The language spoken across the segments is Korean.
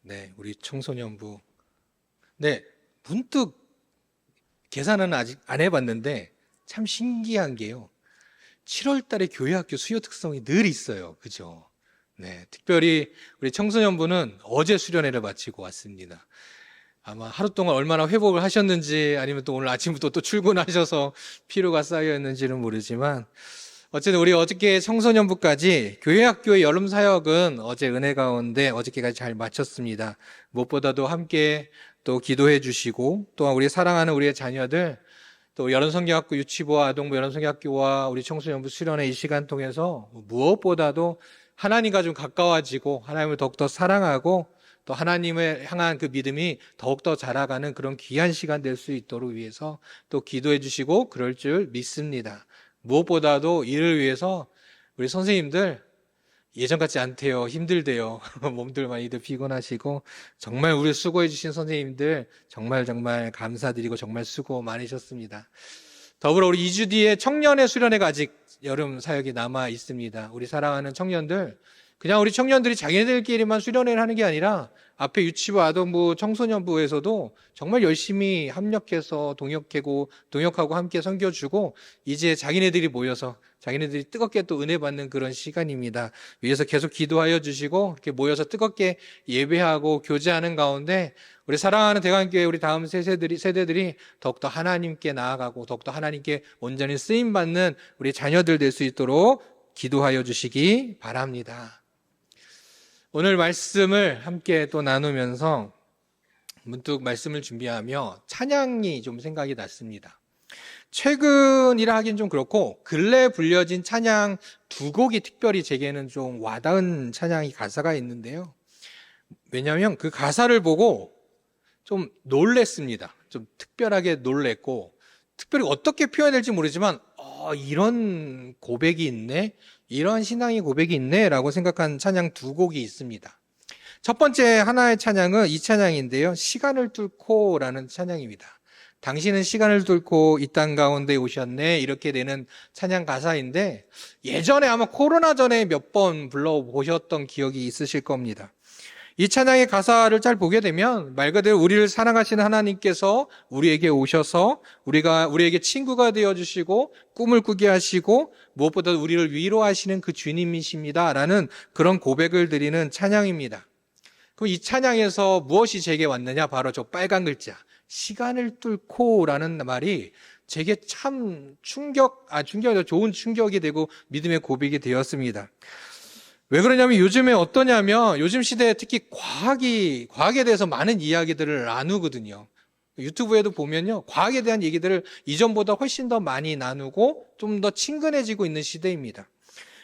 네, 우리 청소년부. 네, 문득 계산은 아직 안 해봤는데 참 신기한 게요. 7월 달에 교회학교 수요 특성이 늘 있어요. 그죠? 네, 특별히 우리 청소년부는 어제 수련회를 마치고 왔습니다. 아마 하루 동안 얼마나 회복을 하셨는지 아니면 또 오늘 아침부터 또 출근하셔서 피로가 쌓여있는지는 모르지만 어쨌든 우리 어저께 청소년부까지 교회학교의 여름 사역은 어제 은혜 가운데 어저께까지 잘 마쳤습니다. 무엇보다도 함께 또 기도해 주시고 또한 우리 사랑하는 우리의 자녀들 또 여름성경학교 유치부와 아동부 여름성경학교와 우리 청소년부 수련회 이 시간 통해서 무엇보다도 하나님과 좀 가까워지고 하나님을 더욱더 사랑하고 또 하나님을 향한 그 믿음이 더욱더 자라가는 그런 귀한 시간 될 수 있도록 위해서 또 기도해 주시고 그럴 줄 믿습니다. 무엇보다도 이를 위해서 우리 선생님들 예전 같지 않대요. 힘들대요. 몸들 많이들 피곤하시고 정말 우리 수고해 주신 선생님들 정말 감사드리고 정말 수고 많으셨습니다. 더불어 우리 2주 뒤에 청년의 수련회가 아직 여름 사역이 남아 있습니다. 우리 사랑하는 청년들, 그냥 우리 청년들이 자기네들끼리만 수련회를 하는 게 아니라 앞에 유치부, 아동부, 청소년부에서도 정말 열심히 협력해서 동역하고 함께 섬겨주고 이제 자기네들이 모여서 자기네들이 뜨겁게 또 은혜 받는 그런 시간입니다. 위에서 계속 기도하여 주시고 이렇게 모여서 뜨겁게 예배하고 교제하는 가운데 우리 사랑하는 대관교회 우리 다음 세대들이 더욱더 하나님께 나아가고 더욱더 하나님께 온전히 쓰임받는 우리 자녀들 될 수 있도록 기도하여 주시기 바랍니다. 오늘 말씀을 함께 또 나누면서 문득 말씀을 준비하며 찬양이 좀 생각이 났습니다. 최근이라 하긴 좀 그렇고 근래 불려진 찬양 두 곡이 특별히 제게는 좀 와닿은 찬양이 가사가 있는데요. 왜냐하면 그 가사를 보고 좀 놀랬습니다. 좀 특별하게 놀랬고 특별히 어떻게 표현해야 될지 모르지만 이런 고백이 있네? 이런 신앙의 고백이 있네? 라고 생각한 찬양 두 곡이 있습니다. 첫 번째 하나의 찬양은 이 찬양인데요. 시간을 뚫고 라는 찬양입니다. 당신은 시간을 뚫고 이 땅 가운데 오셨네. 이렇게 되는 찬양 가사인데 예전에 아마 코로나 전에 몇 번 불러보셨던 기억이 있으실 겁니다. 이 찬양의 가사를 잘 보게 되면 말 그대로 우리를 사랑하시는 하나님께서 우리에게 오셔서 우리에게 친구가 되어주시고 꿈을 꾸게 하시고 무엇보다 우리를 위로하시는 그 주님이십니다 라는 그런 고백을 드리는 찬양입니다. 그럼 이 찬양에서 무엇이 제게 왔느냐? 바로 저 빨간 글자 시간을 뚫고 라는 말이 제게 참 좋은 충격이 되고 믿음의 고백이 되었습니다. 왜 그러냐면 요즘에 어떠냐면 요즘 시대에 특히 과학에 대해서 많은 이야기들을 나누거든요. 유튜브에도 보면요. 과학에 대한 얘기들을 이전보다 훨씬 더 많이 나누고 좀 더 친근해지고 있는 시대입니다.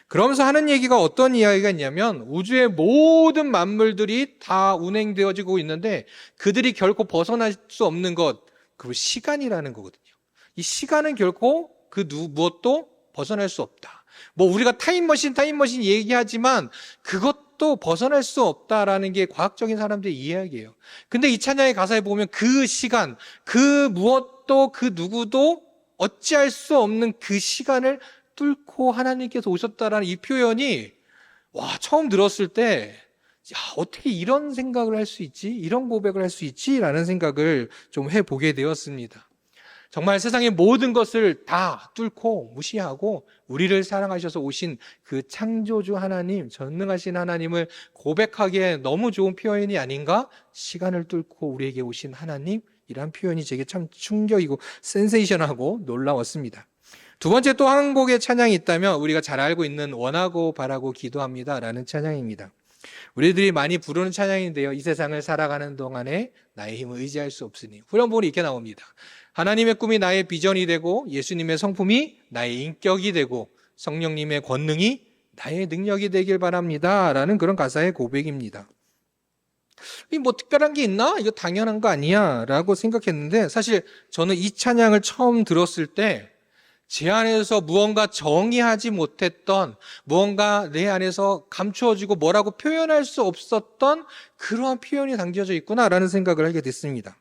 그러면서 하는 얘기가 어떤 이야기가 있냐면 우주의 모든 만물들이 다 운행되어지고 있는데 그들이 결코 벗어날 수 없는 것, 그 시간이라는 거거든요. 이 시간은 결코 무엇도 벗어날 수 없다. 우리가 타임머신 얘기하지만 그것도 벗어날 수 없다라는 게 과학적인 사람들의 이야기예요. 근데 이 찬양의 가사에 보면 그 시간, 그 무엇도 그 누구도 어찌할 수 없는 그 시간을 뚫고 하나님께서 오셨다라는 이 표현이 처음 들었을 때 어떻게 이런 생각을 할 수 있지? 이런 고백을 할 수 있지? 라는 생각을 좀 해보게 되었습니다. 정말 세상의 모든 것을 다 뚫고 무시하고 우리를 사랑하셔서 오신 그 창조주 하나님, 전능하신 하나님을 고백하기에 너무 좋은 표현이 아닌가? 시간을 뚫고 우리에게 오신 하나님, 이란 표현이 제게 참 충격이고 센세이션하고 놀라웠습니다. 두 번째 또 한 곡의 찬양이 있다면 우리가 잘 알고 있는 원하고 바라고 기도합니다 라는 찬양입니다. 우리들이 많이 부르는 찬양인데요. 이 세상을 살아가는 동안에 나의 힘을 의지할 수 없으니 후렴부분이 이렇게 나옵니다. 하나님의 꿈이 나의 비전이 되고 예수님의 성품이 나의 인격이 되고 성령님의 권능이 나의 능력이 되길 바랍니다 라는 그런 가사의 고백입니다. 특별한 게 있나? 이거 당연한 거 아니야? 라고 생각했는데 사실 저는 이 찬양을 처음 들었을 때 제 안에서 무언가 정의하지 못했던 무언가 내 안에서 감추어지고 뭐라고 표현할 수 없었던 그러한 표현이 담겨져 있구나라는 생각을 하게 됐습니다.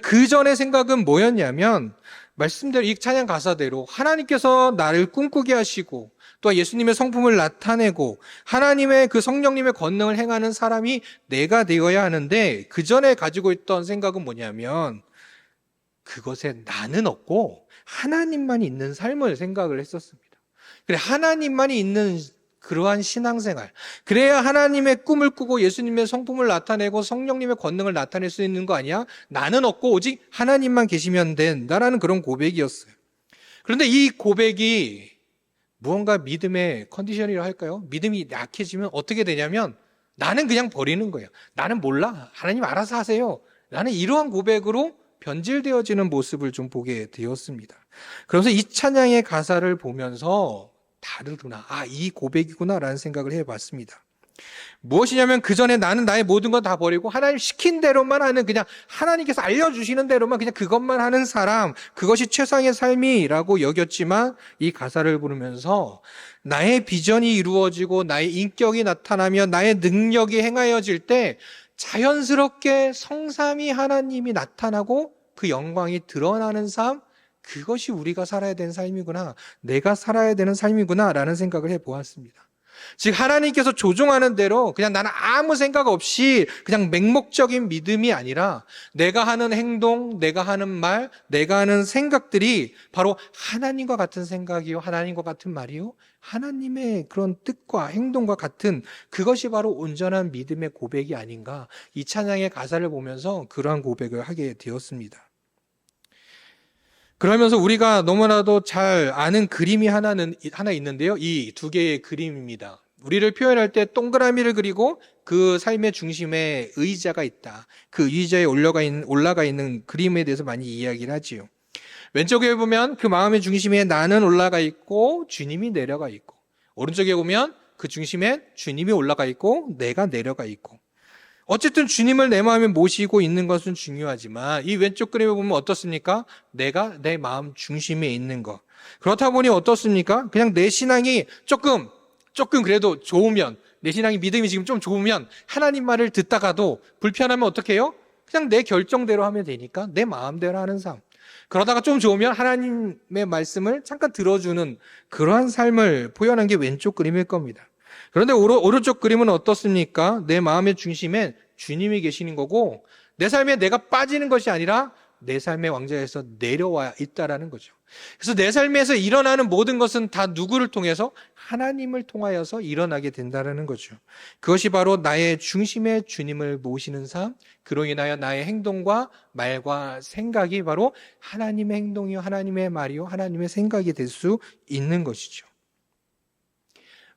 그 전의 생각은 뭐였냐면 말씀대로 이 찬양 가사대로 하나님께서 나를 꿈꾸게 하시고 또 예수님의 성품을 나타내고 하나님의 그 성령님의 권능을 행하는 사람이 내가 되어야 하는데, 그 전에 가지고 있던 생각은 뭐냐면 그것에 나는 없고 하나님만이 있는 삶을 생각을 했었습니다. 그래, 하나님만이 있는 그러한 신앙생활, 그래야 하나님의 꿈을 꾸고 예수님의 성품을 나타내고 성령님의 권능을 나타낼 수 있는 거 아니야? 나는 없고 오직 하나님만 계시면 된다라는 그런 고백이었어요. 그런데 이 고백이 무언가 믿음의 컨디션이라 할까요? 믿음이 약해지면 어떻게 되냐면 나는 그냥 버리는 거예요. 나는 몰라. 하나님 알아서 하세요. 나는 이러한 고백으로 변질되어지는 모습을 좀 보게 되었습니다. 그래서 이 찬양의 가사를 보면서 다르구나. 이 고백이구나 라는 생각을 해봤습니다. 무엇이냐면 그 전에 나는 나의 모든 건 다 버리고 하나님 시킨 대로만 하는, 그냥 하나님께서 알려주시는 대로만 그냥 그것만 하는 사람, 그것이 최상의 삶이라고 여겼지만 이 가사를 부르면서 나의 비전이 이루어지고 나의 인격이 나타나며 나의 능력이 행하여질 때 자연스럽게 성삼위 하나님이 나타나고 그 영광이 드러나는 삶, 그것이 우리가 살아야 되는 삶이구나, 내가 살아야 되는 삶이구나 라는 생각을 해보았습니다. 즉 하나님께서 조종하는 대로 그냥 나는 아무 생각 없이 그냥 맹목적인 믿음이 아니라 내가 하는 행동, 내가 하는 말, 내가 하는 생각들이 바로 하나님과 같은 생각이요, 하나님과 같은 말이요, 하나님의 그런 뜻과 행동과 같은, 그것이 바로 온전한 믿음의 고백이 아닌가, 이 찬양의 가사를 보면서 그러한 고백을 하게 되었습니다. 그러면서 우리가 너무나도 잘 아는 그림이 하나 있는데요. 이 두 개의 그림입니다. 우리를 표현할 때 동그라미를 그리고 그 삶의 중심에 의자가 있다. 그 의자에 올라가 있는 그림에 대해서 많이 이야기를 하지요. 왼쪽에 보면 그 마음의 중심에 나는 올라가 있고 주님이 내려가 있고, 오른쪽에 보면 그 중심에 주님이 올라가 있고 내가 내려가 있고, 어쨌든 주님을 내 마음에 모시고 있는 것은 중요하지만 이 왼쪽 그림을 보면 어떻습니까? 내가 내 마음 중심에 있는 것. 그렇다 보니 어떻습니까? 그냥 내 신앙이 조금 그래도 좋으면, 내 신앙이 믿음이 지금 좀 좋으면 하나님 말을 듣다가도 불편하면 어떻게 해요? 그냥 내 결정대로 하면 되니까 내 마음대로 하는 삶. 그러다가 좀 좋으면 하나님의 말씀을 잠깐 들어주는 그러한 삶을 표현한 게 왼쪽 그림일 겁니다. 그런데 오른쪽 그림은 어떻습니까? 내 마음의 중심엔 주님이 계시는 거고, 내 삶에 내가 빠지는 것이 아니라 내 삶의 왕좌에서 내려와 있다라는 거죠. 그래서 내 삶에서 일어나는 모든 것은 다 누구를 통해서? 하나님을 통하여서 일어나게 된다라는 거죠. 그것이 바로 나의 중심에 주님을 모시는 삶, 그로 인하여 나의 행동과 말과 생각이 바로 하나님의 행동이요, 하나님의 말이요, 하나님의 생각이 될 수 있는 것이죠.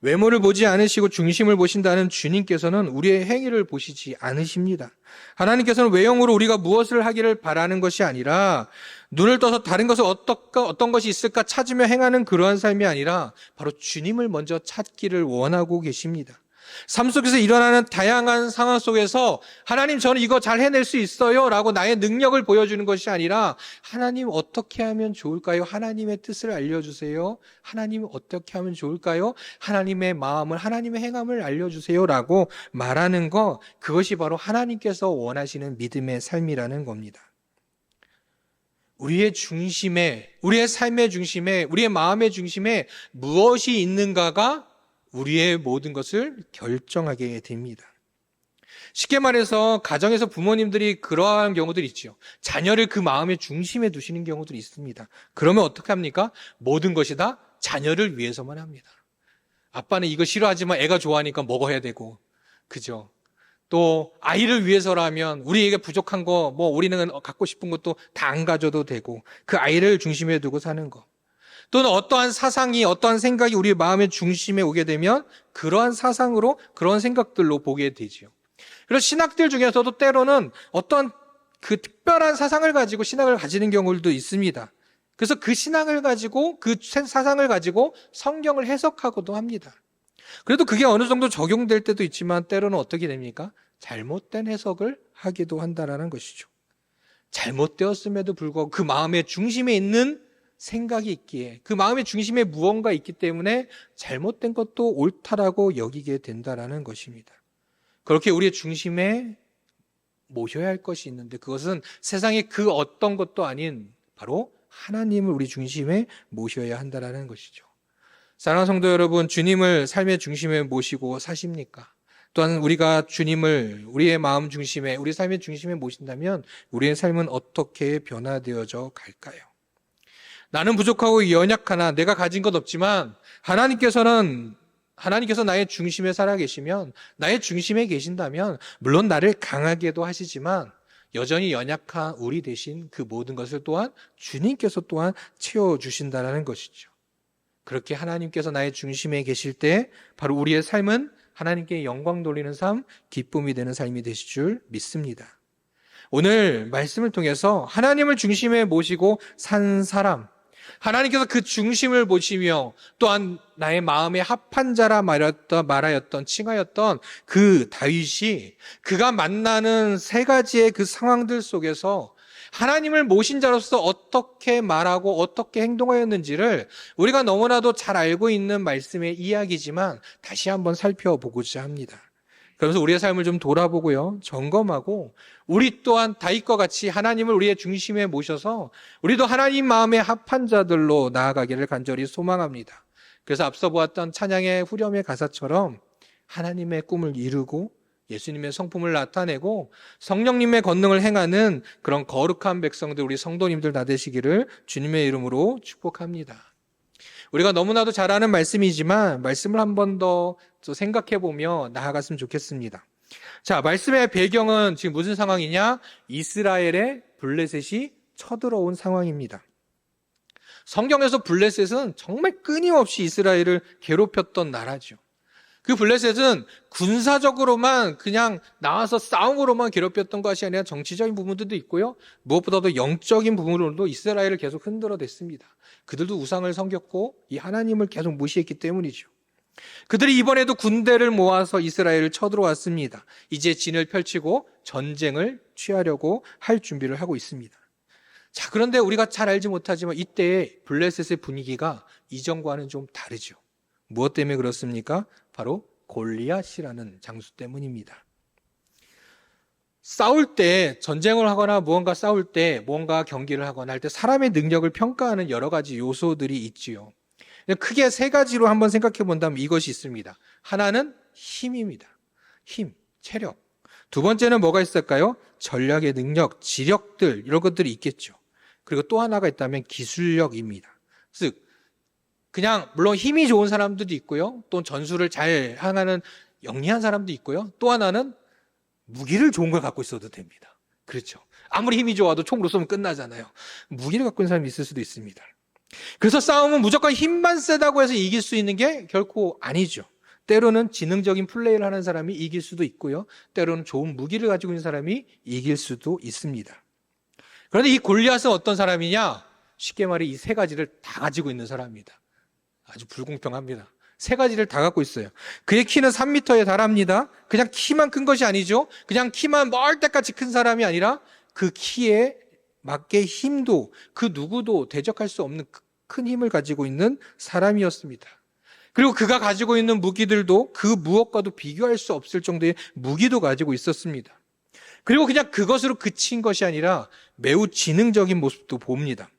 외모를 보지 않으시고 중심을 보신다는 주님께서는 우리의 행위를 보시지 않으십니다. 하나님께서는 외형으로 우리가 무엇을 하기를 바라는 것이 아니라 눈을 떠서 다른 것을 어떤 것이 있을까 찾으며 행하는 그러한 삶이 아니라 바로 주님을 먼저 찾기를 원하고 계십니다. 삶 속에서 일어나는 다양한 상황 속에서 하나님 저는 이거 잘 해낼 수 있어요 라고 나의 능력을 보여주는 것이 아니라 하나님 어떻게 하면 좋을까요? 하나님의 뜻을 알려주세요. 하나님 어떻게 하면 좋을까요? 하나님의 마음을, 하나님의 행함을 알려주세요 라고 말하는 것, 그것이 바로 하나님께서 원하시는 믿음의 삶이라는 겁니다. 우리의 중심에, 우리의 삶의 중심에, 우리의 마음의 중심에 무엇이 있는가가 우리의 모든 것을 결정하게 됩니다. 쉽게 말해서 가정에서 부모님들이 그러한 경우들이 있죠. 자녀를 그 마음의 중심에 두시는 경우들이 있습니다. 그러면 어떻게 합니까? 모든 것이 다 자녀를 위해서만 합니다. 아빠는 이거 싫어하지만 애가 좋아하니까 먹어야 되고, 그죠? 또 아이를 위해서라면 우리에게 부족한 거, 우리는 갖고 싶은 것도 다 안 가져도 되고, 그 아이를 중심에 두고 사는 거. 또는 어떠한 사상이, 어떠한 생각이 우리 마음의 중심에 오게 되면 그러한 사상으로, 그런 생각들로 보게 되죠. 그래서 신학들 중에서도 때로는 어떤 그 특별한 사상을 가지고 신학을 가지는 경우도 있습니다. 그래서 그 신앙을 가지고, 그 사상을 가지고 성경을 해석하고도 합니다. 그래도 그게 어느 정도 적용될 때도 있지만 때로는 어떻게 됩니까? 잘못된 해석을 하기도 한다는 것이죠. 잘못되었음에도 불구하고 그 마음의 중심에 있는 생각이 있기에, 그 마음의 중심에 무언가 있기 때문에 잘못된 것도 옳다라고 여기게 된다는 것입니다. 그렇게 우리의 중심에 모셔야 할 것이 있는데 그것은 세상의 그 어떤 것도 아닌 바로 하나님을 우리 중심에 모셔야 한다는 것이죠. 사랑하는 성도 여러분, 주님을 삶의 중심에 모시고 사십니까? 또한 우리가 주님을 우리의 마음 중심에, 우리 삶의 중심에 모신다면 우리의 삶은 어떻게 변화되어져 갈까요? 나는 부족하고 연약하나 내가 가진 것 없지만 하나님께서 나의 중심에 살아계시면, 나의 중심에 계신다면 물론 나를 강하게도 하시지만 여전히 연약한 우리 대신 그 모든 것을 또한 주님께서 또한 채워주신다는 것이죠. 그렇게 하나님께서 나의 중심에 계실 때 바로 우리의 삶은 하나님께 영광 돌리는 삶, 기쁨이 되는 삶이 되실 줄 믿습니다. 오늘 말씀을 통해서 하나님을 중심에 모시고 산 사람, 하나님께서 그 중심을 보시며 또한 나의 마음에 합한 자라 말하였던 칭하였던 그 다윗이 그가 만나는 세 가지의 그 상황들 속에서 하나님을 모신 자로서 어떻게 말하고 어떻게 행동하였는지를 우리가 너무나도 잘 알고 있는 말씀의 이야기지만 다시 한번 살펴보고자 합니다. 그러면서 우리의 삶을 좀 돌아보고요, 점검하고 우리 또한 다윗과 같이 하나님을 우리의 중심에 모셔서 우리도 하나님 마음에 합한 자들로 나아가기를 간절히 소망합니다. 그래서 앞서 보았던 찬양의 후렴의 가사처럼 하나님의 꿈을 이루고 예수님의 성품을 나타내고 성령님의 권능을 행하는 그런 거룩한 백성들, 우리 성도님들 다 되시기를 주님의 이름으로 축복합니다. 우리가 너무나도 잘 아는 말씀이지만 말씀을 한 번 더 생각해보며 나아갔으면 좋겠습니다. 자, 말씀의 배경은 지금 무슨 상황이냐? 이스라엘의 블레셋이 쳐들어온 상황입니다. 성경에서 블레셋은 정말 끊임없이 이스라엘을 괴롭혔던 나라죠. 그 블레셋은 군사적으로만 그냥 나와서 싸움으로만 괴롭혔던 것이 아니라 정치적인 부분들도 있고요, 무엇보다도 영적인 부분으로도 이스라엘을 계속 흔들어댔습니다. 그들도 우상을 섬겼고 이 하나님을 계속 무시했기 때문이죠. 그들이 이번에도 군대를 모아서 이스라엘을 쳐들어왔습니다. 이제 진을 펼치고 전쟁을 취하려고 할 준비를 하고 있습니다. 자, 그런데 우리가 잘 알지 못하지만 이때 블레셋의 분위기가 이전과는 좀 다르죠. 무엇 때문에 그렇습니까? 바로 골리앗이라는 장수 때문입니다. 싸울 때, 전쟁을 하거나 무언가 싸울 때, 무언가 경기를 하거나 할 때 사람의 능력을 평가하는 여러 가지 요소들이 있지요. 크게 세 가지로 한번 생각해 본다면 이것이 있습니다. 하나는 힘입니다. 힘, 체력. 두 번째는 뭐가 있을까요? 전략의 능력, 지력들, 이런 것들이 있겠죠. 그리고 또 하나가 있다면 기술력입니다. 즉, 그냥 물론 힘이 좋은 사람들도 있고요, 또 전술을 잘 하는 영리한 사람도 있고요, 또 하나는 무기를 좋은 걸 갖고 있어도 됩니다. 그렇죠. 아무리 힘이 좋아도 총으로 쏘면 끝나잖아요. 무기를 갖고 있는 사람이 있을 수도 있습니다. 그래서 싸움은 무조건 힘만 세다고 해서 이길 수 있는 게 결코 아니죠. 때로는 지능적인 플레이를 하는 사람이 이길 수도 있고요, 때로는 좋은 무기를 가지고 있는 사람이 이길 수도 있습니다. 그런데 이 골리앗은 어떤 사람이냐? 쉽게 말해 이 세 가지를 다 가지고 있는 사람입니다. 아주 불공평합니다. 세 가지를 다 갖고 있어요. 그의 키는 3m에 달합니다. 그냥 키만 큰 것이 아니죠. 그냥 키만 멀 때까지 큰 사람이 아니라 그 키에 맞게 힘도 그 누구도 대적할 수 없는 큰 힘을 가지고 있는 사람이었습니다. 그리고 그가 가지고 있는 무기들도 그 무엇과도 비교할 수 없을 정도의 무기도 가지고 있었습니다. 그리고 그냥 그것으로 그친 것이 아니라 매우 지능적인 모습도 봅니다.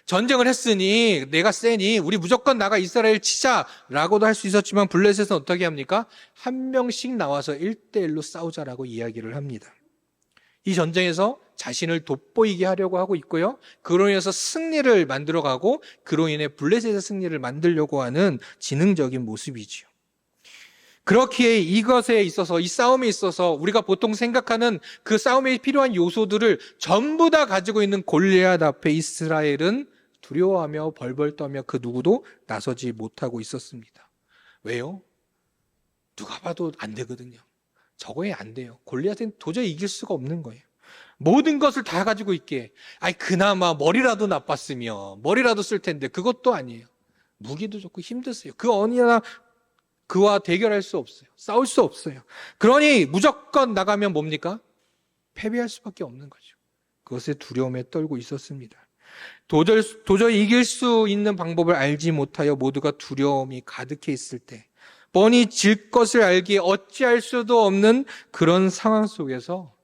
전쟁을 했으니 내가 세니 우리 무조건 나가 이스라엘 치자라고도 할 수 있었지만 블레셋은 어떻게 합니까? 한 명씩 나와서 1대1로 싸우자라고 이야기를 합니다. 이 전쟁에서 자신을 돋보이게 하려고 하고 있고요, 그로 인해서 승리를 만들어가고 그로 인해 블레셋의 승리를 만들려고 하는 지능적인 모습이지요. 그렇기에 이것에 있어서, 이 싸움에 있어서 우리가 보통 생각하는 그 싸움에 필요한 요소들을 전부 다 가지고 있는 골리앗 앞에 이스라엘은 두려워하며 벌벌 떠며 그 누구도 나서지 못하고 있었습니다. 왜요? 누가 봐도 안 되거든요. 저거에 안 돼요. 골리앗은 도저히 이길 수가 없는 거예요. 모든 것을 다 가지고 있기에, 그나마 머리라도 나빴으면 머리라도 쓸 텐데 그것도 아니에요. 무기도 좋고 힘도 세요. 그 어느 하나 그와 대결할 수 없어요. 싸울 수 없어요. 그러니 무조건 나가면 뭡니까? 패배할 수밖에 없는 거죠. 그것에 두려움에 떨고 있었습니다. 도저히 이길 수 있는 방법을 알지 못하여 모두가 두려움이 가득해 있을 때, 뻔히 질 것을 알기에 어찌할 수도 없는 그런 상황 속에서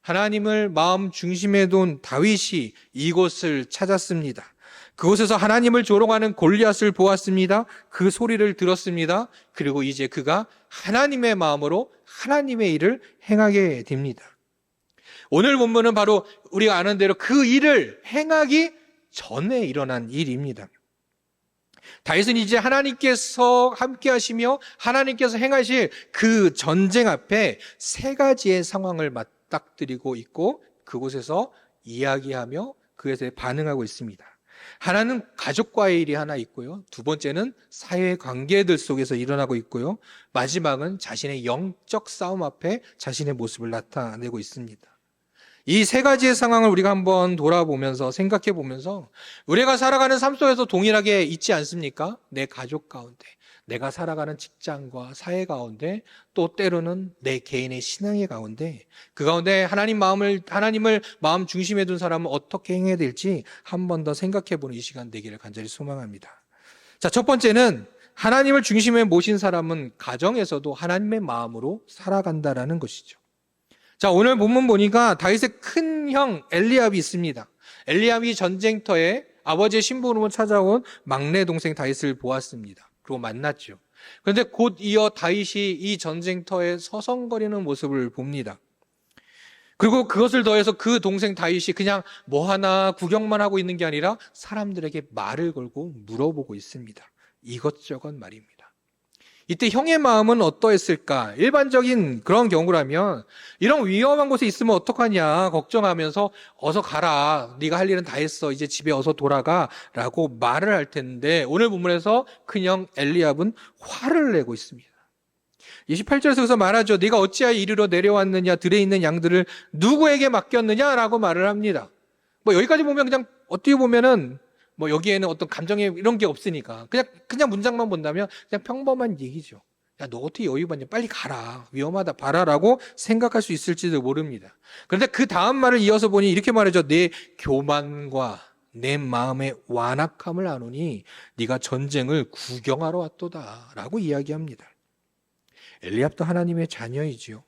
하나님을 마음 중심에 둔 다윗이 이곳을 찾았습니다. 그곳에서 하나님을 조롱하는 골리앗을 보았습니다. 그 소리를 들었습니다. 그리고 이제 그가 하나님의 마음으로 하나님의 일을 행하게 됩니다. 오늘 본문은 바로 우리가 아는 대로 그 일을 행하기 전에 일어난 일입니다. 다윗은 이제 하나님께서 함께 하시며 하나님께서 행하실 그 전쟁 앞에 세 가지의 상황을 맞닥뜨리고 있고 그곳에서 이야기하며 그것에 반응하고 있습니다. 하나는 가족과의 일이 하나 있고요. 두 번째는 사회 관계들 속에서 일어나고 있고요. 마지막은 자신의 영적 싸움 앞에 자신의 모습을 나타내고 있습니다. 이 세 가지의 상황을 우리가 한번 돌아보면서 생각해 보면서 우리가 살아가는 삶 속에서 동일하게 있지 않습니까? 내 가족 가운데, 내가 살아가는 직장과 사회 가운데, 또 때로는 내 개인의 신앙의 가운데, 그 가운데 하나님을 마음 중심에 둔 사람은 어떻게 행해야 될지 한 번 더 생각해 보는 이 시간 되기를 간절히 소망합니다. 자, 첫 번째는 하나님을 중심에 모신 사람은 가정에서도 하나님의 마음으로 살아간다라는 것이죠. 자, 오늘 본문 보니까 다윗의 큰 형 엘리압이 있습니다. 엘리압이 전쟁터에 아버지의 심부름을 찾아온 막내 동생 다윗을 보았습니다. 그리고 만났죠. 그런데 곧 이어 다윗이 이 전쟁터에 서성거리는 모습을 봅니다. 그리고 그것을 더해서 그 동생 다윗이 그냥 뭐 하나 구경만 하고 있는 게 아니라 사람들에게 말을 걸고 물어보고 있습니다. 이것저것 말입니다. 이때 형의 마음은 어떠했을까? 일반적인 그런 경우라면 이런 위험한 곳에 있으면 어떡하냐 걱정하면서 어서 가라. 네가 할 일은 다 했어. 이제 집에 어서 돌아가 라고 말을 할 텐데 오늘 본문에서 큰형 엘리압은 화를 내고 있습니다. 28절에서 말하죠. 네가 어찌하여 이리로 내려왔느냐? 들에 있는 양들을 누구에게 맡겼느냐라고 말을 합니다. 뭐 여기까지 보면 그냥 어떻게 보면은 뭐 여기에는 어떤 감정의 이런 게 없으니까 그냥 문장만 본다면 그냥 평범한 얘기죠. 야, 너 어떻게 여유 받냐? 빨리 가라. 위험하다. 봐라라고 생각할 수 있을지도 모릅니다. 그런데 그 다음 말을 이어서 보니 이렇게 말하죠. 내 교만과 내 마음의 완악함을 아노니 네가 전쟁을 구경하러 왔도다라고 이야기합니다. 엘리압도 하나님의 자녀이지요.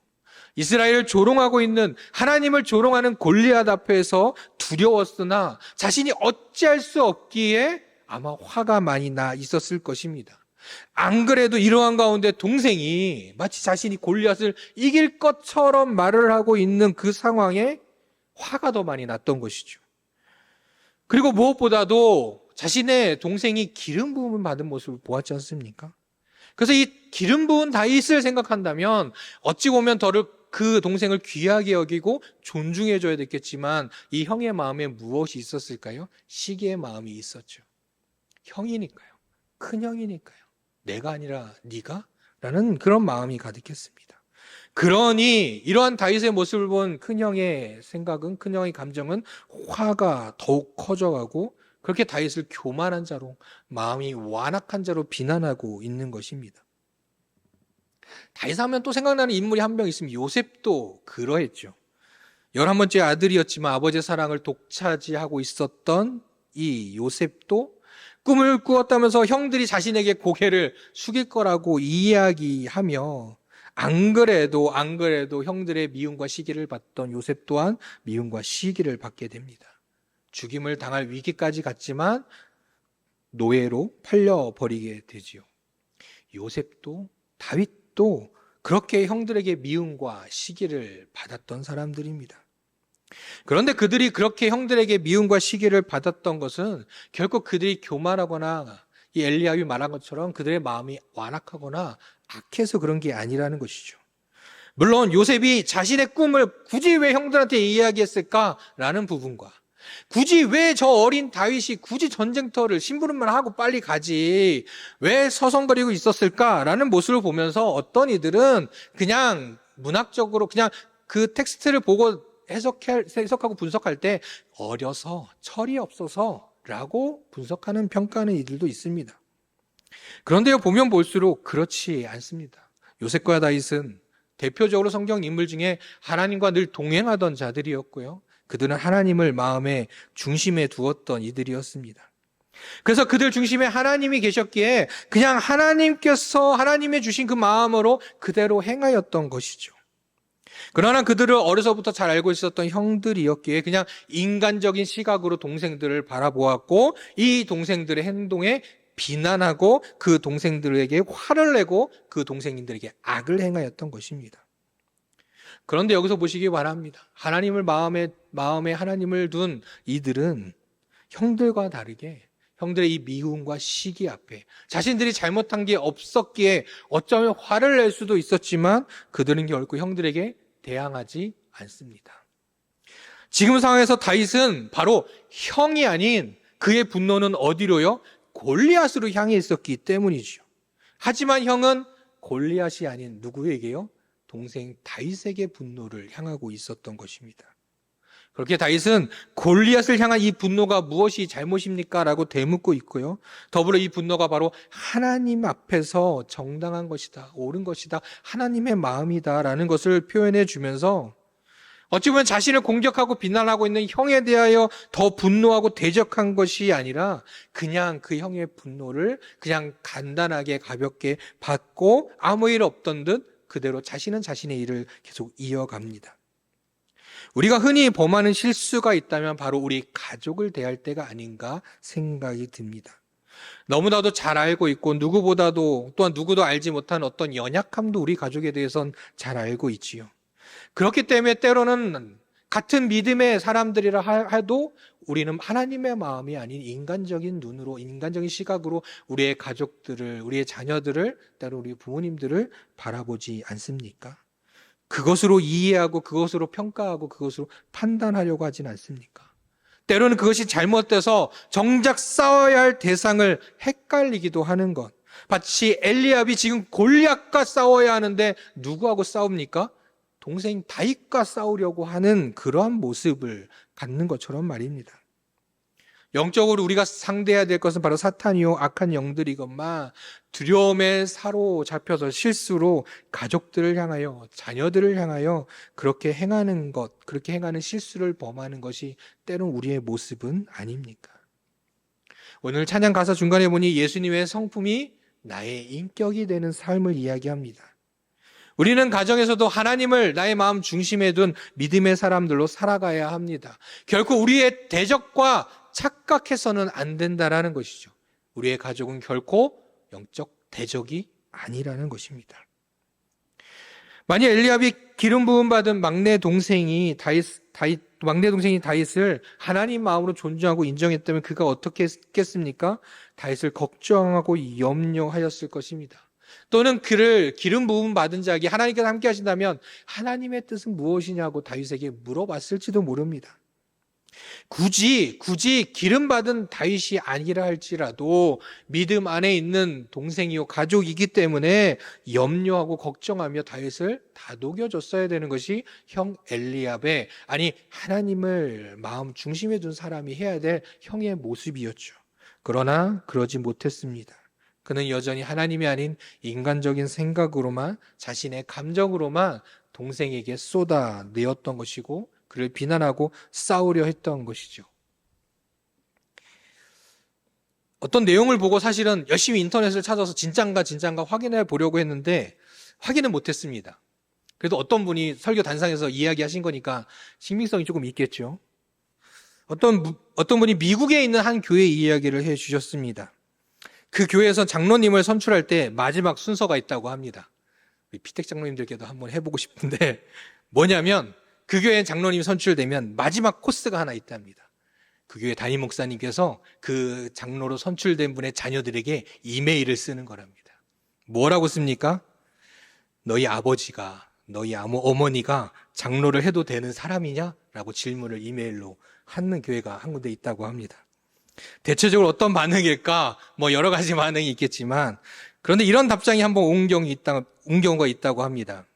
이스라엘을 조롱하고 있는 하나님을 조롱하는 골리앗 앞에서 두려웠으나 자신이 어찌할 수 없기에 아마 화가 많이 나 있었을 것입니다. 안 그래도 이러한 가운데 동생이 마치 자신이 골리앗을 이길 것처럼 말을 하고 있는 그 상황에 화가 더 많이 났던 것이죠. 그리고 무엇보다도 자신의 동생이 기름 부음을 받은 모습을 보았지 않습니까? 그래서 이 기름 부은 다윗을 생각한다면 어찌 보면 그 동생을 귀하게 여기고 존중해줘야 됐겠지만 이 형의 마음에 무엇이 있었을까요? 시기의 마음이 있었죠. 형이니까요. 큰 형이니까요. 내가 아니라 네가? 라는 그런 마음이 가득했습니다. 그러니 이러한 다윗의 모습을 본 큰형의 생각은, 큰형의 감정은 화가 더욱 커져가고 그렇게 다윗을 교만한 자로, 마음이 완악한 자로 비난하고 있는 것입니다. 다윗 하면 또 생각나는 인물이 한 명 있으면 요셉도 그러했죠. 11번째 아들이었지만 아버지의 사랑을 독차지하고 있었던 이 요셉도 꿈을 꾸었다면서 형들이 자신에게 고개를 숙일 거라고 이야기하며 안 그래도 형들의 미움과 시기를 받던 요셉 또한 미움과 시기를 받게 됩니다. 죽임을 당할 위기까지 갔지만 노예로 팔려버리게 되지요. 요셉도 다윗도 그렇게 형들에게 미움과 시기를 받았던 사람들입니다. 그런데 그들이 그렇게 형들에게 미움과 시기를 받았던 것은 결국 그들이 교만하거나 이 엘리압이 말한 것처럼 그들의 마음이 완악하거나 악해서 그런 게 아니라는 것이죠. 물론 요셉이 자신의 꿈을 굳이 왜 형들한테 이야기했을까라는 부분과 굳이 왜 저 어린 다윗이 굳이 전쟁터를 심부름만 하고 빨리 가지 왜 서성거리고 있었을까라는 모습을 보면서 어떤 이들은 그냥 문학적으로 그냥 그 텍스트를 보고 해석하고 분석할 때 어려서 철이 없어서 라고 분석하는 평가하는 이들도 있습니다. 그런데요 보면 볼수록 그렇지 않습니다. 요셉과 다윗은 대표적으로 성경 인물 중에 하나님과 늘 동행하던 자들이었고요. 그들은 하나님을 마음의 중심에 두었던 이들이었습니다. 그래서 그들 중심에 하나님이 계셨기에 그냥 하나님께서 하나님의 주신 그 마음으로 그대로 행하였던 것이죠. 그러나 그들을 어려서부터 잘 알고 있었던 형들이었기에 그냥 인간적인 시각으로 동생들을 바라보았고 이 동생들의 행동에 비난하고 그 동생들에게 화를 내고 그 동생들에게 악을 행하였던 것입니다. 그런데 여기서 보시기 바랍니다. 마음에 하나님을 둔 이들은 형들과 다르게 형들의 이 미움과 시기 앞에 자신들이 잘못한 게 없었기에 어쩌면 화를 낼 수도 있었지만 그들은 결코 형들에게 대항하지 않습니다. 지금 상황에서 다윗은 바로 형이 아닌 그의 분노는 어디로요? 골리앗으로 향해 있었기 때문이죠. 하지만 형은 골리앗이 아닌 누구에게요? 동생 다윗에게 분노를 향하고 있었던 것입니다. 그렇게 다윗은 골리앗을 향한 이 분노가 무엇이 잘못입니까? 라고 되묻고 있고요. 더불어 이 분노가 바로 하나님 앞에서 정당한 것이다, 옳은 것이다, 하나님의 마음이다 라는 것을 표현해 주면서 어찌 보면 자신을 공격하고 비난하고 있는 형에 대하여 더 분노하고 대적한 것이 아니라 그냥 그 형의 분노를 그냥 간단하게 가볍게 받고 아무 일 없던 듯 그대로 자신은 자신의 일을 계속 이어갑니다. 우리가 흔히 범하는 실수가 있다면 바로 우리 가족을 대할 때가 아닌가 생각이 듭니다. 너무나도 잘 알고 있고 누구보다도 또한 누구도 알지 못한 어떤 연약함도 우리 가족에 대해선 잘 알고 있지요. 그렇기 때문에 때로는 같은 믿음의 사람들이라 해도 우리는 하나님의 마음이 아닌 인간적인 눈으로, 인간적인 시각으로 우리의 가족들을, 우리의 자녀들을, 때로 우리 부모님들을 바라보지 않습니까? 그것으로 이해하고 그것으로 평가하고 그것으로 판단하려고 하진 않습니까? 때로는 그것이 잘못돼서 정작 싸워야 할 대상을 헷갈리기도 하는 것. 마치 엘리압이 지금 골리앗과 싸워야 하는데 누구하고 싸웁니까? 동생 다윗과 싸우려고 하는 그러한 모습을 갖는 것처럼 말입니다. 영적으로 우리가 상대해야 될 것은 바로 사탄이요 악한 영들이건만 두려움에 사로잡혀서 실수로 가족들을 향하여 자녀들을 향하여 그렇게 행하는 것, 그렇게 행하는 실수를 범하는 것이 때론 우리의 모습은 아닙니까? 오늘 찬양 가사 중간에 보니 예수님의 성품이 나의 인격이 되는 삶을 이야기합니다. 우리는 가정에서도 하나님을 나의 마음 중심에 둔 믿음의 사람들로 살아가야 합니다. 결코 우리의 대적과 착각해서는 안 된다라는 것이죠. 우리의 가족은 결코 영적 대적이 아니라는 것입니다. 만약 엘리압이 기름 부음 받은 막내 동생이 다윗을 하나님 마음으로 존중하고 인정했다면 그가 어떻게 했겠습니까? 다윗을 걱정하고 염려하였을 것입니다. 또는 그를 기름 부음 받은 자에게 하나님께서 함께 하신다면 하나님의 뜻은 무엇이냐고 다윗에게 물어봤을지도 모릅니다. 굳이 기름 받은 다윗이 아니라 할지라도 믿음 안에 있는 동생이요 가족이기 때문에 염려하고 걱정하며 다윗을 다독여줬어야 되는 것이 형 엘리압의, 아니 하나님을 마음 중심에 둔 사람이 해야 될 형의 모습이었죠. 그러나 그러지 못했습니다. 그는 여전히 하나님이 아닌 인간적인 생각으로만, 자신의 감정으로만 동생에게 쏟아내었던 것이고 그를 비난하고 싸우려 했던 것이죠. 어떤 내용을 보고 사실은 열심히 인터넷을 찾아서 진짠가 확인해 보려고 했는데 확인은 못했습니다. 그래도 어떤 분이 설교 단상에서 이야기하신 거니까 신빙성이 조금 있겠죠. 어떤 분이 미국에 있는 한 교회 이야기를 해 주셨습니다. 그 교회에서 장로님을 선출할 때 마지막 순서가 있다고 합니다. 우리 피택 장로님들께도 한번 해보고 싶은데 뭐냐면 그 교회에 장로님이 선출되면 마지막 코스가 하나 있답니다. 그 교회 담임 목사님께서 그 장로로 선출된 분의 자녀들에게 이메일을 쓰는 거랍니다. 뭐라고 씁니까? 너희 아버지가, 너희 어머니가 장로를 해도 되는 사람이냐? 라고 질문을 이메일로 하는 교회가 한 군데 있다고 합니다. 대체적으로 어떤 반응일까? 여러 가지 반응이 있겠지만, 그런데 이런 답장이 한번 온 경우가 있다고 합니다.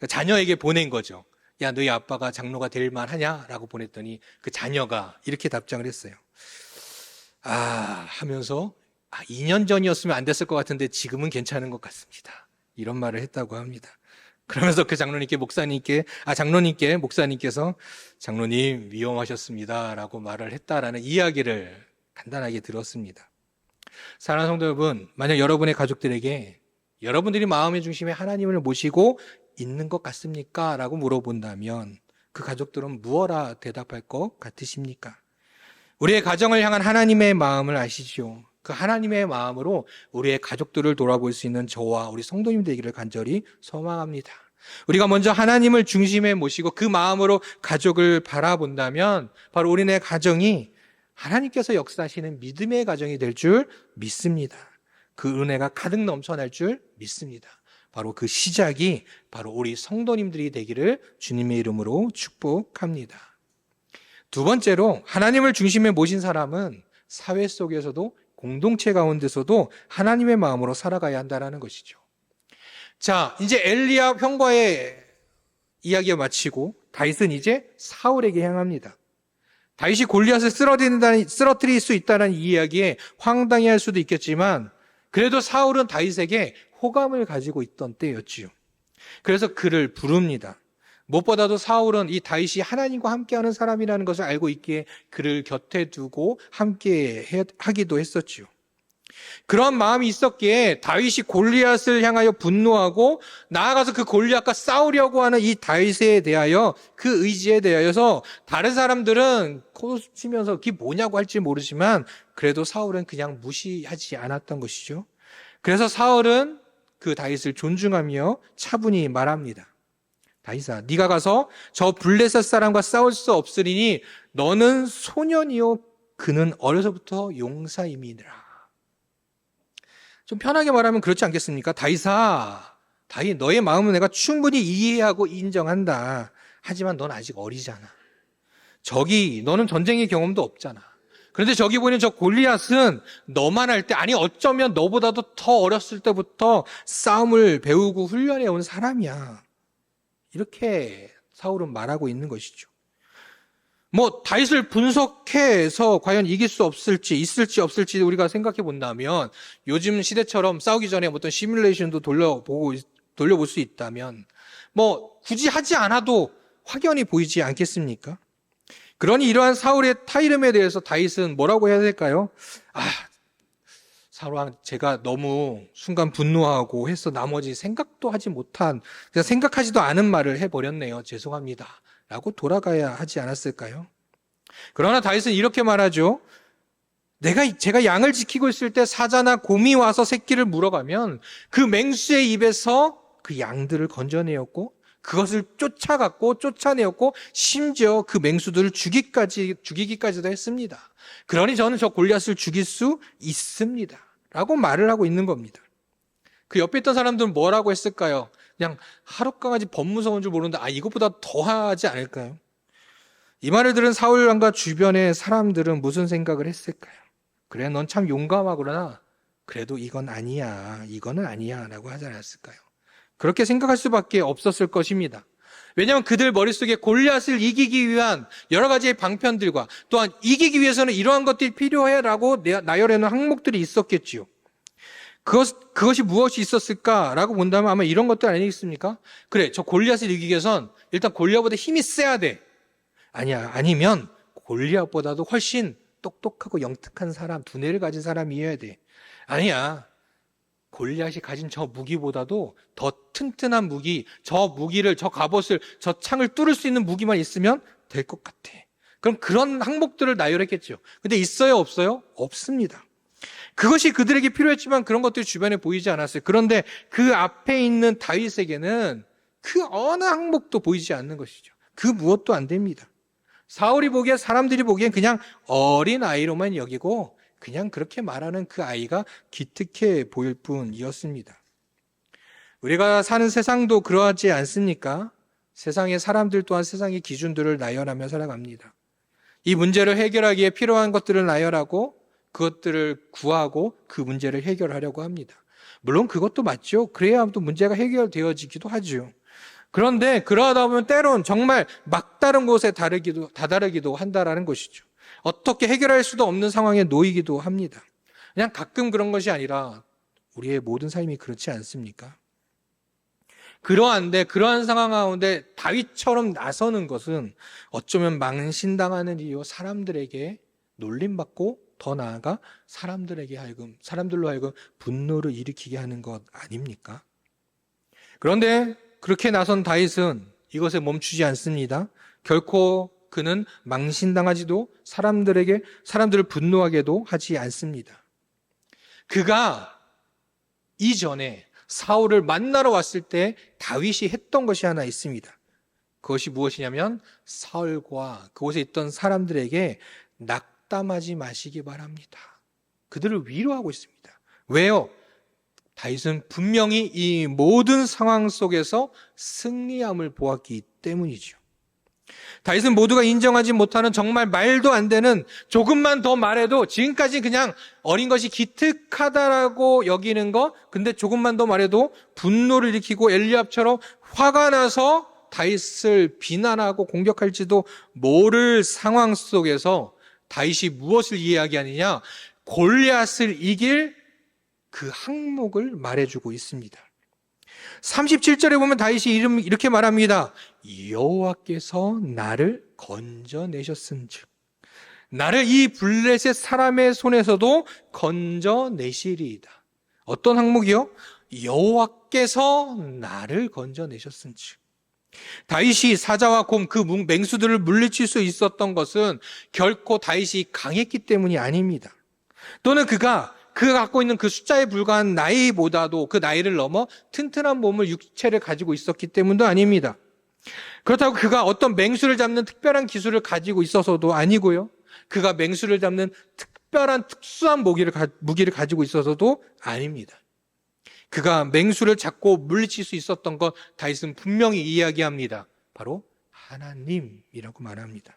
자녀에게 보낸 거죠. 야, 너희 아빠가 장로가 될 만하냐? 라고 보냈더니 그 자녀가 이렇게 답장을 했어요. 하면서 2년 전이었으면 안 됐을 것 같은데 지금은 괜찮은 것 같습니다. 이런 말을 했다고 합니다. 그러면서 그 목사님께서 장로님 위험하셨습니다 라고 말을 했다라는 이야기를 간단하게 들었습니다. 사랑하는 성도 여러분, 만약 여러분의 가족들에게 여러분들이 마음의 중심에 하나님을 모시고 있는 것 같습니까? 라고 물어본다면 그 가족들은 무엇라 대답할 것 같으십니까? 우리의 가정을 향한 하나님의 마음을 아시죠? 그 하나님의 마음으로 우리의 가족들을 돌아볼 수 있는 저와 우리 성도님 되기를 간절히 소망합니다. 우리가 먼저 하나님을 중심에 모시고 그 마음으로 가족을 바라본다면 바로 우리네 가정이 하나님께서 역사하시는 믿음의 가정이 될 줄 믿습니다. 그 은혜가 가득 넘쳐날 줄 믿습니다. 바로 그 시작이 바로 우리 성도님들이 되기를 주님의 이름으로 축복합니다. 두 번째로 하나님을 중심에 모신 사람은 사회 속에서도 공동체 가운데서도 하나님의 마음으로 살아가야 한다는 것이죠. 자, 이제 엘리야 형과의 이야기가 마치고 다윗은 이제 사울에게 향합니다. 다윗이 골리앗을 쓰러뜨릴 수 있다는 이 이야기에 황당해할 수도 있겠지만 그래도 사울은 다윗에게 호감을 가지고 있던 때였지요. 그래서 그를 부릅니다. 무엇보다도 사울은 이 다윗이 하나님과 함께하는 사람이라는 것을 알고 있기에 그를 곁에 두고 함께 하기도 했었지요. 그런 마음이 있었기에 다윗이 골리앗을 향하여 분노하고 나아가서 그 골리앗과 싸우려고 하는 이 다윗에 대하여 그 의지에 대하여서 다른 사람들은 코 치면서 그게 뭐냐고 할지 모르지만 그래도 사울은 그냥 무시하지 않았던 것이죠. 그래서 사울은 그 다윗을 존중하며 차분히 말합니다. 다윗아, 네가 가서 저 블레셋 사람과 싸울 수 없으리니 너는 소년이요 그는 어려서부터 용사임이니라. 좀 편하게 말하면 그렇지 않겠습니까? 다윗아, 다윗 너의 마음은 내가 충분히 이해하고 인정한다. 하지만 넌 아직 어리잖아. 너는 전쟁의 경험도 없잖아. 그런데 저기 보이는 저 골리앗은 너만 할 때, 아니 어쩌면 너보다도 더 어렸을 때부터 싸움을 배우고 훈련해 온 사람이야. 이렇게 사울은 말하고 있는 것이죠. 다윗을 분석해서 과연 이길 수 없을지, 있을지 없을지 우리가 생각해 본다면 요즘 시대처럼 싸우기 전에 어떤 시뮬레이션도 돌려볼 수 있다면 굳이 하지 않아도 확연히 보이지 않겠습니까? 그러니 이러한 사울의 타이름에 대해서 다윗은 뭐라고 해야 될까요? 사울아, 제가 너무 순간 분노하고 해서 나머지 생각도 하지 못한, 그냥 생각하지도 않은 말을 해버렸네요. 죄송합니다. 라고 돌아가야 하지 않았을까요? 그러나 다윗은 이렇게 말하죠. 제가 양을 지키고 있을 때 사자나 곰이 와서 새끼를 물어가면 그 맹수의 입에서 그 양들을 건져내었고 그것을 쫓아내었고 심지어 그 맹수들을 죽이기까지도 했습니다. 그러니 저는 저 골리앗을 죽일 수 있습니다. 라고 말을 하고 있는 겁니다. 그 옆에 있던 사람들은 뭐라고 했을까요? 그냥 하룻강아지 법무서운 줄 모르는데 이것보다 더 하지 않을까요? 이 말을 들은 사울 왕과 주변의 사람들은 무슨 생각을 했을까요? 그래, 넌 참 용감하구나. 그래도 이거는 아니야 라고 하지 않았을까요? 그렇게 생각할 수밖에 없었을 것입니다. 왜냐하면 그들 머릿속에 골리앗을 이기기 위한 여러 가지의 방편들과 또한 이기기 위해서는 이러한 것들이 필요해라고 나열해놓은 항목들이 있었겠지요. 그것이 무엇이 있었을까라고 본다면 아마 이런 것들 아니겠습니까? 그래, 저 골리앗을 이기기 위해선 일단 골리앗보다 힘이 세야 돼. 아니면 골리앗보다도 훨씬 똑똑하고 영특한 사람, 두뇌를 가진 사람이어야 돼. 아니야. 골리앗이 가진 저 무기보다도 더 튼튼한 무기, 저 갑옷을, 저 창을 뚫을 수 있는 무기만 있으면 될 것 같아. 그럼 그런 항목들을 나열했겠죠. 근데 있어요, 없어요? 없습니다. 그것이 그들에게 필요했지만 그런 것들이 주변에 보이지 않았어요. 그런데 그 앞에 있는 다윗에게는 그 어느 항목도 보이지 않는 것이죠. 그 무엇도 안 됩니다. 사람들이 보기엔 그냥 어린 아이로만 여기고 그냥 그렇게 말하는 그 아이가 기특해 보일 뿐이었습니다. 우리가 사는 세상도 그러하지 않습니까? 세상의 사람들 또한 세상의 기준들을 나열하며 살아갑니다. 이 문제를 해결하기에 필요한 것들을 나열하고 그것들을 구하고 그 문제를 해결하려고 합니다. 물론 그것도 맞죠. 그래야 또 문제가 해결되어지기도 하죠. 그런데 그러다 보면 때론 정말 막다른 곳에 다다르기도 한다라는 것이죠. 어떻게 해결할 수도 없는 상황에 놓이기도 합니다. 그냥 가끔 그런 것이 아니라 우리의 모든 삶이 그렇지 않습니까? 그러한 상황 가운데 다윗처럼 나서는 것은 어쩌면 망신당하는 이유, 사람들에게 놀림받고 더 나아가 사람들로 하여금 분노를 일으키게 하는 것 아닙니까? 그런데 그렇게 나선 다윗은 이것에 멈추지 않습니다. 결코 그는 망신당하지도 사람들을 분노하게도 하지 않습니다. 그가 이전에 사울을 만나러 왔을 때 다윗이 했던 것이 하나 있습니다. 그것이 무엇이냐면 사울과 그곳에 있던 사람들에게 낙담하지 마시기 바랍니다. 그들을 위로하고 있습니다. 왜요? 다윗은 분명히 이 모든 상황 속에서 승리함을 보았기 때문이죠. 다윗은 모두가 인정하지 못하는 정말 말도 안 되는, 조금만 더 말해도 지금까지 그냥 어린 것이 기특하다라고 여기는 거, 근데 조금만 더 말해도 분노를 일으키고 엘리압처럼 화가 나서 다윗을 비난하고 공격할지도 모를 상황 속에서 다윗이 무엇을 이야기하느냐? 골리앗을 이길 그 항목을 말해주고 있습니다. 37절에 보면 다윗이 이렇게 말합니다. 여호와께서 나를 건져내셨은즉 나를 이 블레셋 사람의 손에서도 건져내시리이다. 어떤 항목이요? 여호와께서 나를 건져내셨은즉. 다윗이 사자와 곰, 그 맹수들을 물리칠 수 있었던 것은 결코 다윗이 강했기 때문이 아닙니다. 또는 그가 갖고 있는 그 숫자에 불과한 나이보다도 그 나이를 넘어 튼튼한 몸을, 육체를 가지고 있었기 때문도 아닙니다. 그렇다고 그가 어떤 맹수를 잡는 특별한 기술을 가지고 있어서도 아니고요. 그가 맹수를 잡는 특별한 특수한 무기를 가지고 있어서도 아닙니다. 그가 맹수를 잡고 물리칠 수 있었던 것 다윗은 분명히 이야기합니다. 바로 하나님이라고 말합니다.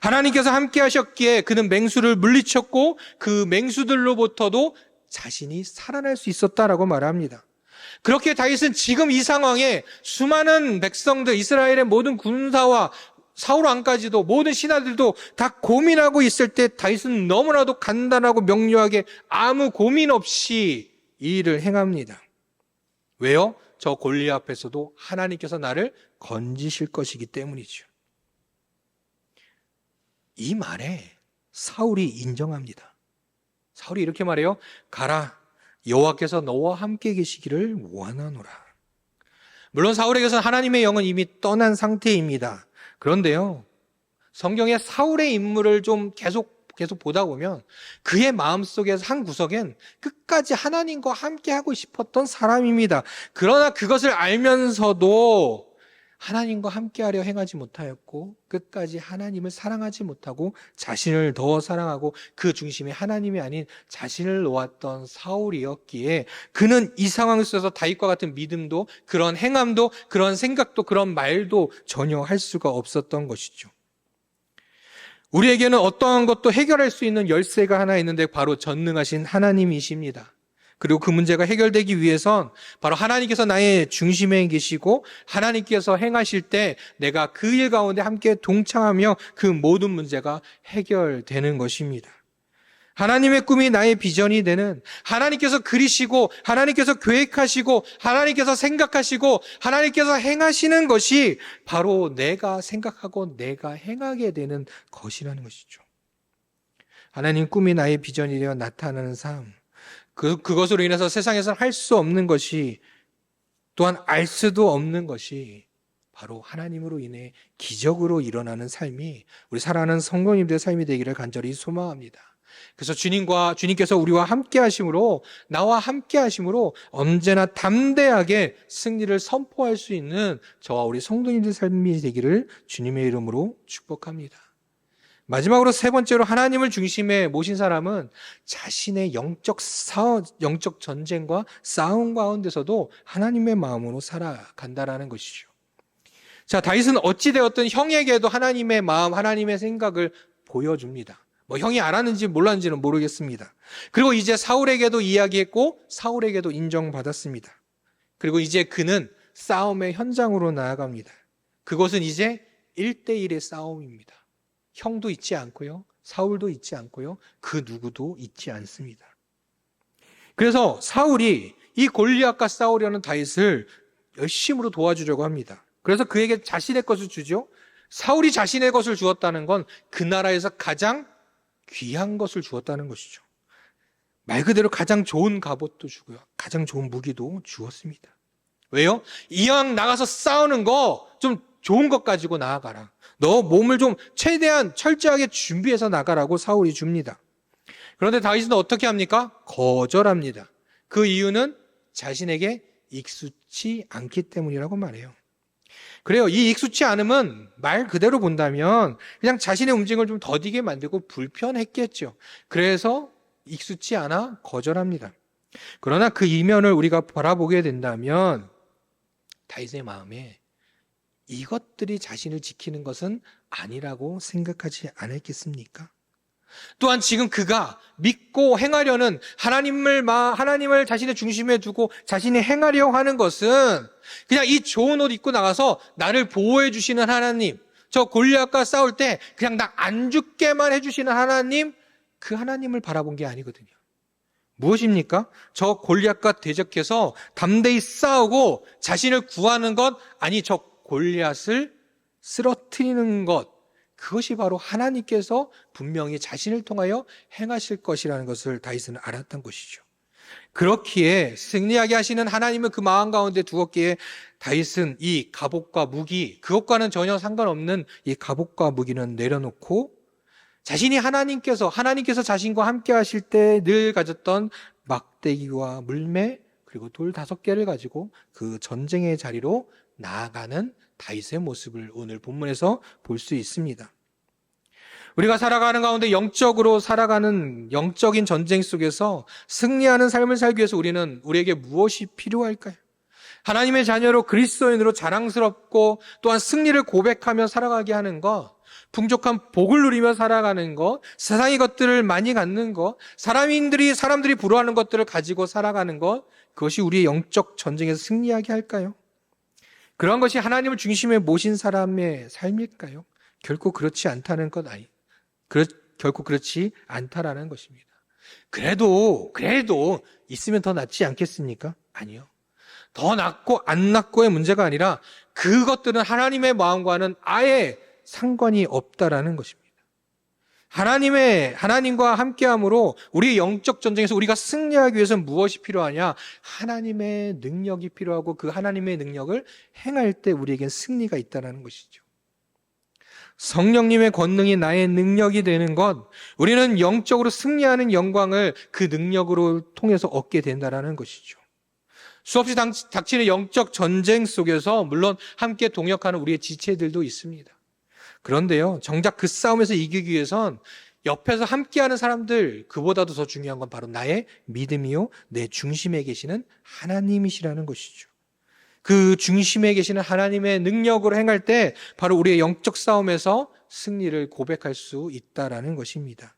하나님께서 함께 하셨기에 그는 맹수를 물리쳤고 그 맹수들로부터도 자신이 살아날 수 있었다라고 말합니다. 그렇게 다윗은 지금 이 상황에 수많은 백성들, 이스라엘의 모든 군사와 사울 왕까지도 모든 신하들도 다 고민하고 있을 때 다윗은 너무나도 간단하고 명료하게 아무 고민 없이 이 일을 행합니다. 왜요? 저 골리앗 앞에서도 하나님께서 나를 건지실 것이기 때문이죠. 이 말에 사울이 인정합니다. 사울이 이렇게 말해요. 가라, 여호와께서 너와 함께 계시기를 원하노라. 물론 사울에게서는 하나님의 영은 이미 떠난 상태입니다. 그런데요, 성경에 사울의 인물을 좀 계속 보다 보면 그의 마음속에서 한 구석엔 끝까지 하나님과 함께 하고 싶었던 사람입니다. 그러나 그것을 알면서도 하나님과 함께하려 행하지 못하였고 끝까지 하나님을 사랑하지 못하고 자신을 더 사랑하고 그 중심에 하나님이 아닌 자신을 놓았던 사울이었기에 그는 이 상황 속에서 다윗과 같은 믿음도, 그런 행함도, 그런 생각도, 그런 말도 전혀 할 수가 없었던 것이죠. 우리에게는 어떠한 것도 해결할 수 있는 열쇠가 하나 있는데 바로 전능하신 하나님이십니다. 그리고 그 문제가 해결되기 위해선 바로 하나님께서 나의 중심에 계시고 하나님께서 행하실 때 내가 그 일 가운데 함께 동참하며 그 모든 문제가 해결되는 것입니다. 하나님의 꿈이 나의 비전이 되는, 하나님께서 그리시고 하나님께서 계획하시고 하나님께서 생각하시고 하나님께서 행하시는 것이 바로 내가 생각하고 내가 행하게 되는 것이라는 것이죠. 하나님 꿈이 나의 비전이 되어 나타나는 삶, 그것으로 인해서 세상에서 할 수 없는 것이, 또한 알 수도 없는 것이 바로 하나님으로 인해 기적으로 일어나는 삶이 우리 사랑하는 성도님들의 삶이 되기를 간절히 소망합니다. 그래서 주님께서 우리와 함께 하심으로, 나와 함께 하심으로 언제나 담대하게 승리를 선포할 수 있는 저와 우리 성도님들의 삶이 되기를 주님의 이름으로 축복합니다. 마지막으로 세 번째로 하나님을 중심에 모신 사람은 자신의 영적 전쟁과 싸움 가운데서도 하나님의 마음으로 살아간다라는 것이죠. 자, 다윗은 어찌되었든 형에게도 하나님의 마음, 하나님의 생각을 보여줍니다. 형이 알았는지 몰랐는지는 모르겠습니다. 그리고 이제 사울에게도 이야기했고 사울에게도 인정받았습니다. 그리고 이제 그는 싸움의 현장으로 나아갑니다. 그것은 이제 1대1의 싸움입니다. 형도 있지 않고요, 사울도 있지 않고요, 그 누구도 있지 않습니다. 그래서 사울이 이 골리앗과 싸우려는 다윗을 열심으로 도와주려고 합니다. 그래서 그에게 자신의 것을 주죠. 사울이 자신의 것을 주었다는 건 그 나라에서 가장 귀한 것을 주었다는 것이죠. 말 그대로 가장 좋은 갑옷도 주고요, 가장 좋은 무기도 주었습니다. 왜요? 이왕 나가서 싸우는 거 좀 좋은 것 가지고 나아가라. 너 몸을 좀 최대한 철저하게 준비해서 나가라고 사울이 줍니다. 그런데 다윗은 어떻게 합니까? 거절합니다. 그 이유는 자신에게 익숙치 않기 때문이라고 말해요. 그래요. 이 익숙치 않음은 말 그대로 본다면 그냥 자신의 움직임을 좀 더디게 만들고 불편했겠죠. 그래서 익숙치 않아 거절합니다. 그러나 그 이면을 우리가 바라보게 된다면 다윗의 마음에 이것들이 자신을 지키는 것은 아니라고 생각하지 않았겠습니까? 또한 지금 그가 믿고 행하려는 하나님을 자신의 중심에 두고 자신이 행하려고 하는 것은 그냥 이 좋은 옷 입고 나가서 나를 보호해 주시는 하나님, 저 골리앗과 싸울 때 그냥 나 안 죽게만 해주시는 하나님, 그 하나님을 바라본 게 아니거든요. 무엇입니까? 저 골리앗과 대적해서 담대히 싸우고 자신을 구하는 것, 아니 저 골리앗을 쓰러뜨리는 것, 그것이 바로 하나님께서 분명히 자신을 통하여 행하실 것이라는 것을 다윗은 알았던 것이죠. 그렇기에 승리하게 하시는 하나님을 그 마음 가운데 두었기에 다윗은 이 갑옷과 무기, 그것과는 전혀 상관없는 이 갑옷과 무기는 내려놓고 자신이 하나님께서 자신과 함께 하실 때 늘 가졌던 막대기와 물매 그리고 돌 5개를 가지고 그 전쟁의 자리로 나아가는 다윗의 모습을 오늘 본문에서 볼 수 있습니다. 우리가 살아가는 가운데 영적으로 살아가는 영적인 전쟁 속에서 승리하는 삶을 살기 위해서 우리에게 무엇이 필요할까요? 하나님의 자녀로 그리스도인으로 자랑스럽고 또한 승리를 고백하며 살아가게 하는 것, 풍족한 복을 누리며 살아가는 것, 세상의 것들을 많이 갖는 것, 사람들이 부러워하는 것들을 가지고 살아가는 것, 그것이 우리의 영적 전쟁에서 승리하게 할까요? 그런 것이 하나님을 중심에 모신 사람의 삶일까요? 결코 그렇지 않다는 것 결코 그렇지 않다라는 것입니다. 그래도 있으면 더 낫지 않겠습니까? 아니요. 더 낫고 안 낫고의 문제가 아니라 그것들은 하나님의 마음과는 아예 상관이 없다라는 것입니다. 하나님과 함께함으로 우리의 영적 전쟁에서 우리가 승리하기 위해서는 무엇이 필요하냐? 하나님의 능력이 필요하고 그 하나님의 능력을 행할 때 우리에겐 승리가 있다는 것이죠. 성령님의 권능이 나의 능력이 되는 것, 우리는 영적으로 승리하는 영광을 그 능력으로 통해서 얻게 된다는 것이죠. 수없이 닥치는 영적 전쟁 속에서 물론 함께 동역하는 우리의 지체들도 있습니다. 그런데요, 정작 그 싸움에서 이기기 위해선 옆에서 함께하는 사람들, 그보다도 더 중요한 건 바로 나의 믿음이요, 내 중심에 계시는 하나님이시라는 것이죠. 그 중심에 계시는 하나님의 능력으로 행할 때 바로 우리의 영적 싸움에서 승리를 고백할 수 있다라는 것입니다.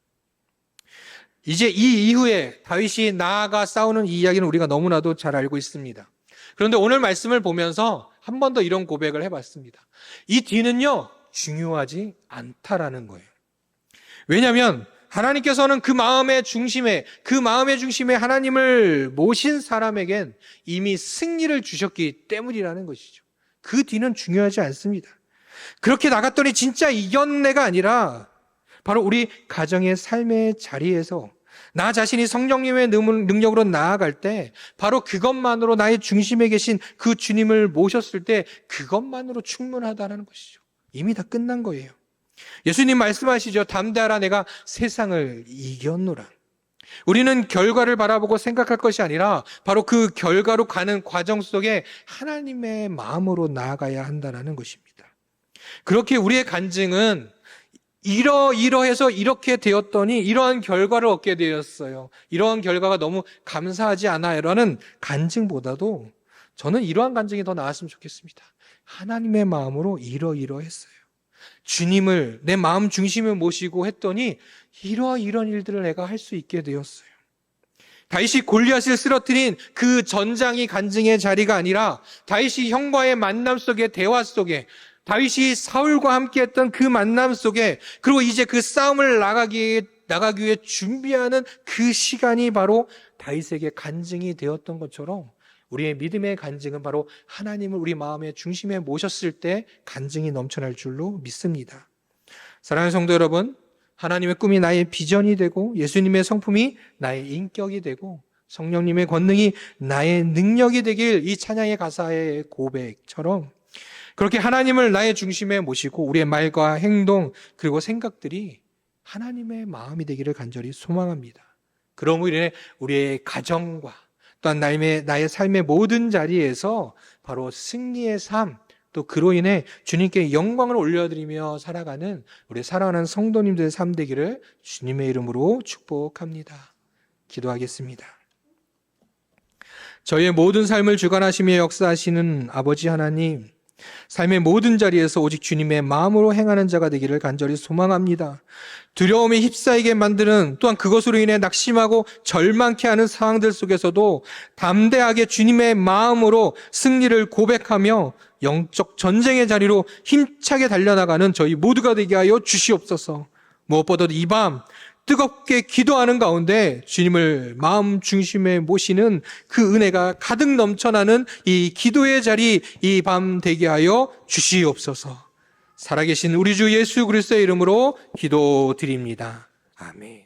이제 이 이후에 다윗이 나아가 싸우는 이 이야기는 우리가 너무나도 잘 알고 있습니다. 그런데 오늘 말씀을 보면서 한 번 더 이런 고백을 해봤습니다. 이 뒤는요, 중요하지 않다라는 거예요. 왜냐하면 하나님께서는 그 마음의 중심에 하나님을 모신 사람에겐 이미 승리를 주셨기 때문이라는 것이죠. 그 뒤는 중요하지 않습니다. 그렇게 나갔더니 진짜 이겼네가 아니라 바로 우리 가정의 삶의 자리에서 나 자신이 성령님의 능력으로 나아갈 때 바로 그것만으로 나의 중심에 계신 그 주님을 모셨을 때 그것만으로 충분하다는 것이죠. 이미 다 끝난 거예요. 예수님 말씀하시죠. 담대하라, 내가 세상을 이겼노라. 우리는 결과를 바라보고 생각할 것이 아니라 바로 그 결과로 가는 과정 속에 하나님의 마음으로 나아가야 한다는 것입니다. 그렇게 우리의 간증은 이러해서 이렇게 되었더니 이러한 결과를 얻게 되었어요. 이러한 결과가 너무 감사하지 않아요. 라는 간증보다도 저는 이러한 간증이 더 나았으면 좋겠습니다. 하나님의 마음으로 이러했어요. 주님을 내 마음 중심에 모시고 했더니 이런 일들을 내가 할 수 있게 되었어요. 다윗이 골리앗을 쓰러뜨린 그 전장이 간증의 자리가 아니라 다윗이 형과의 만남 속에, 대화 속에, 다윗이 사울과 함께했던 그 만남 속에, 그리고 이제 그 싸움을 나가기 위해 준비하는 그 시간이 바로 다윗에게 간증이 되었던 것처럼 우리의 믿음의 간증은 바로 하나님을 우리 마음의 중심에 모셨을 때 간증이 넘쳐날 줄로 믿습니다. 사랑하는 성도 여러분, 하나님의 꿈이 나의 비전이 되고 예수님의 성품이 나의 인격이 되고 성령님의 권능이 나의 능력이 되길, 이 찬양의 가사의 고백처럼 그렇게 하나님을 나의 중심에 모시고 우리의 말과 행동 그리고 생각들이 하나님의 마음이 되기를 간절히 소망합니다. 그러므로 인해 우리의 가정과 또한 나의 삶의 모든 자리에서 바로 승리의 삶, 또 그로 인해 주님께 영광을 올려드리며 살아가는 우리 사랑하는 성도님들의 삶 되기를 주님의 이름으로 축복합니다. 기도하겠습니다. 저희의 모든 삶을 주관하시며 역사하시는 아버지 하나님, 삶의 모든 자리에서 오직 주님의 마음으로 행하는 자가 되기를 간절히 소망합니다. 두려움에 휩싸이게 만드는, 또한 그것으로 인해 낙심하고 절망케 하는 상황들 속에서도 담대하게 주님의 마음으로 승리를 고백하며 영적 전쟁의 자리로 힘차게 달려나가는 저희 모두가 되게 하여 주시옵소서. 무엇보다도 이 밤 뜨겁게 기도하는 가운데 주님을 마음 중심에 모시는 그 은혜가 가득 넘쳐나는 이 기도의 자리, 이 밤 되게 하여 주시옵소서. 살아계신 우리 주 예수 그리스도의 이름으로 기도드립니다. 아멘.